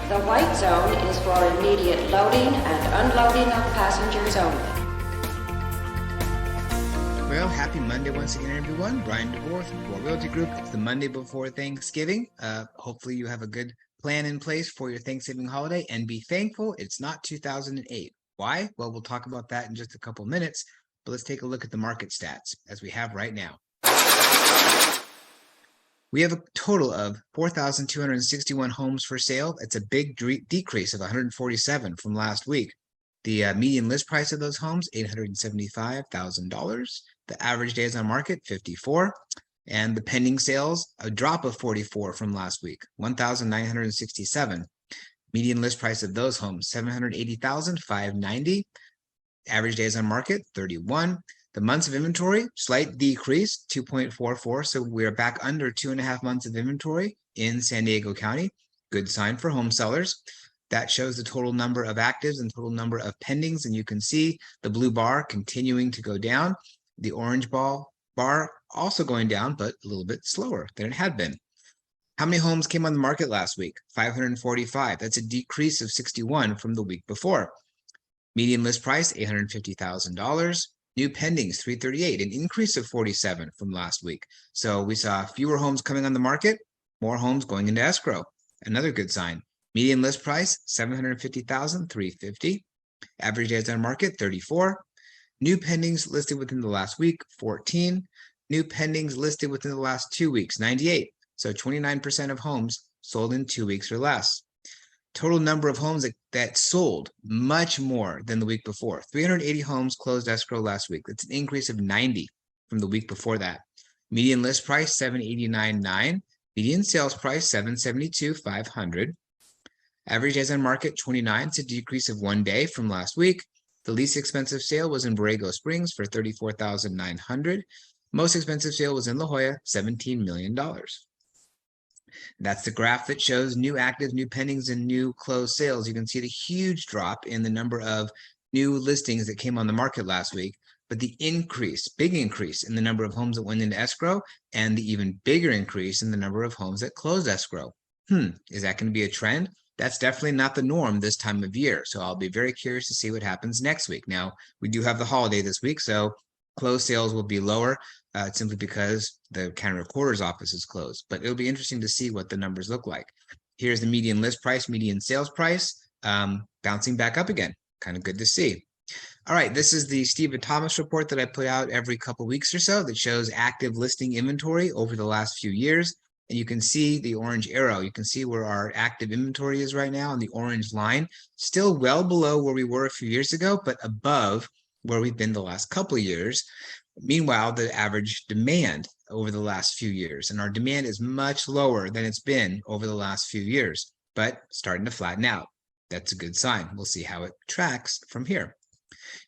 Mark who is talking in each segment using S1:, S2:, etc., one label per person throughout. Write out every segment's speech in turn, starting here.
S1: The white zone is for immediate loading and unloading of passengers only.
S2: Well, happy Monday once again, everyone. Bryan Devore from Devore Realty Group. It's the Monday before Thanksgiving. Hopefully you have a good plan in place for your Thanksgiving holiday, and be thankful it's not 2008. Why? Well, we'll talk about that in just a couple minutes, but let's take a look at the market stats as we have right now. We have a total of 4,261 homes for sale. It's a big decrease of 147 from last week. The median list price of those homes, $875,000. The average days on market, 54. And the pending sales, a drop of 44 from last week, 1,967. Median list price of those homes, $780,590. Average days on market, 31. The months of inventory, slight decrease, 2.44. So we're back under 2.5 months of inventory in San Diego County. Good sign for home sellers. That shows the total number of actives and total number of pendings. And you can see the blue bar continuing to go down. The orange bar also going down, but a little bit slower than it had been. How many homes came on the market last week? 545. That's a decrease of 61 from the week before. Median list price, $850,000. New pendings, 338, an increase of 47 from last week. So we saw fewer homes coming on the market, more homes going into escrow. Another good sign. Median list price, $750,350. Average days on market, 34. New pendings listed within the last week, 14. New pendings listed within the last 2 weeks, 98. So 29% of homes sold in 2 weeks or less. Total number of homes that sold, much more than the week before. 380 homes closed escrow last week. That's an increase of 90 from the week before that. Median list price, $789,900. Median sales price, $772,500. Average days on market, 29. It's a decrease of 1 day from last week. The least expensive sale was in Borrego Springs for $34,900. Most expensive sale was in La Jolla, $17 million. That's the graph that shows new active, new pendings, and new closed sales. You can see the huge drop in the number of new listings that came on the market last week, but the increase, big increase in the number of homes that went into escrow, and the even bigger increase in the number of homes that closed escrow. Is that going to be a trend? That's definitely not the norm this time of year. So I'll be very curious to see what happens next week. Now, we do have the holiday this week, so closed sales will be lower simply because the county recorder's office is closed. But it'll be interesting to see what the numbers look like. Here's the median list price, median sales price, bouncing back up again. Kind of good to see. All right, this is the Stephen Thomas report that I put out every couple weeks or so that shows active listing inventory over the last few years. And you can see the orange arrow. You can see where our active inventory is right now on the orange line. Still well below where we were a few years ago, but above where we've been the last couple of years. Meanwhile, the average demand over the last few years, and our demand is much lower than it's been over the last few years, but starting to flatten out. That's a good sign. We'll see how it tracks from here.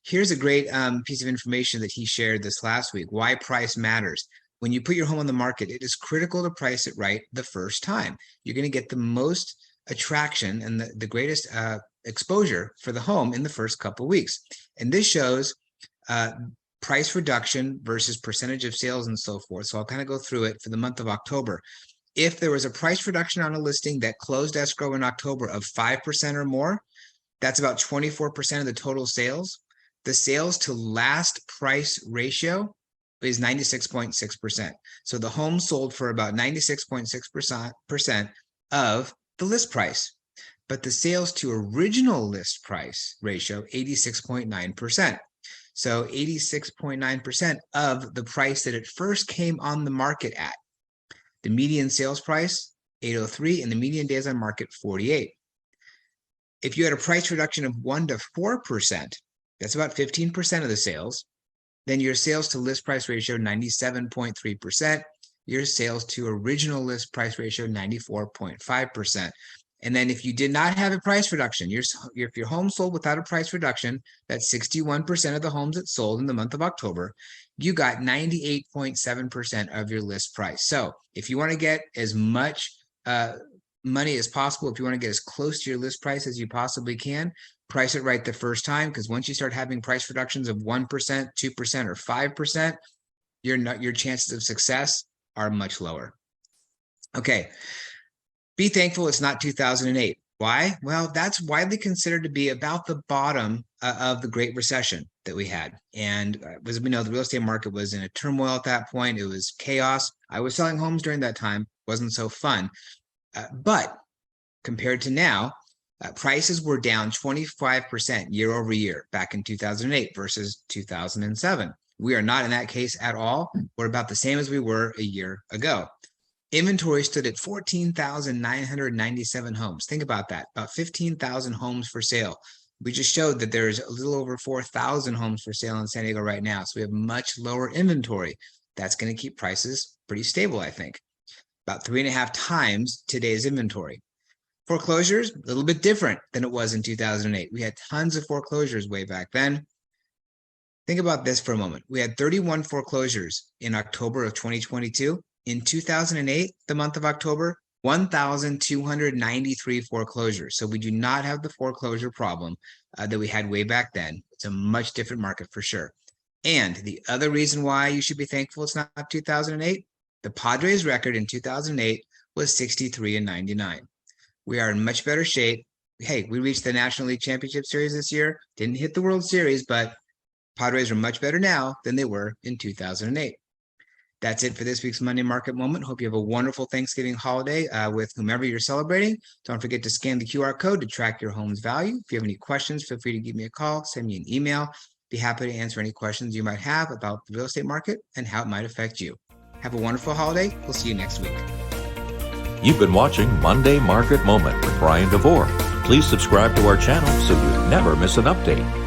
S2: Here's a great piece of information that he shared this last week, why price matters. When you put your home on the market, it is critical to price it right the first time. You're going to get the most attraction and the greatest exposure for the home in the first couple of weeks. And this shows price reduction versus percentage of sales and so forth. So I'll kind of go through it for the month of October. If there was a price reduction on a listing that closed escrow in October of 5% or more, that's about 24% of the total sales. The sales to last price ratio is 96.6%. So the home sold for about 96.6% of the list price, but the sales to original list price ratio, 86.9%. So 86.9% of the price that it first came on the market at. The median sales price, 803, and the median days on market, 48. If you had a price reduction of 1 to 4%, that's about 15% of the sales. Then your sales to list price ratio, 97.3%. Your sales to original list price ratio, 94.5%. And then if you did not have a price reduction, if your home sold without a price reduction, that's 61% of the homes that sold in the month of October, you got 98.7% of your list price. So if you want to get as much money as possible, if you want to get as close to your list price as you possibly can, price it right the first time, because once you start having price reductions of 1%, 2%, or 5%, your chances of success are much lower. Okay, be thankful it's not 2008. Why? Well, that's widely considered to be about the bottom of the Great Recession that we had. And as we know, the real estate market was in a turmoil at that point. It was chaos. I was selling homes during that time. Wasn't so fun. But compared to now, prices were down 25% year over year back in 2008 versus 2007. We are not in that case at all. We're about the same as we were a year ago. Inventory stood at 14,997 homes. Think about that, about 15,000 homes for sale. We just showed that there's a little over 4,000 homes for sale in San Diego right now. So we have much lower inventory. That's going to keep prices pretty stable, I think. About 3.5 times today's inventory. Foreclosures, a little bit different than it was in 2008. We had tons of foreclosures way back then. Think about this for a moment. We had 31 foreclosures in October of 2022. In 2008, the month of October, 1,293 foreclosures. So we do not have the foreclosure problem that we had way back then. It's a much different market for sure. And the other reason why you should be thankful it's not 2008, the Padres record in 2008 was 63-99. We are in much better shape. Hey, we reached the National League Championship Series this year. Didn't hit the World Series, but Padres are much better now than they were in 2008. That's it for this week's Monday Market Moment. Hope you have a wonderful Thanksgiving holiday with whomever you're celebrating. Don't forget to scan the QR code to track your home's value. If you have any questions, feel free to give me a call, send me an email. Be happy to answer any questions you might have about the real estate market and how it might affect you. Have a wonderful holiday. We'll see you next week.
S3: You've been watching Monday Market Moment with Bryan Devore. Please subscribe to our channel so you never miss an update.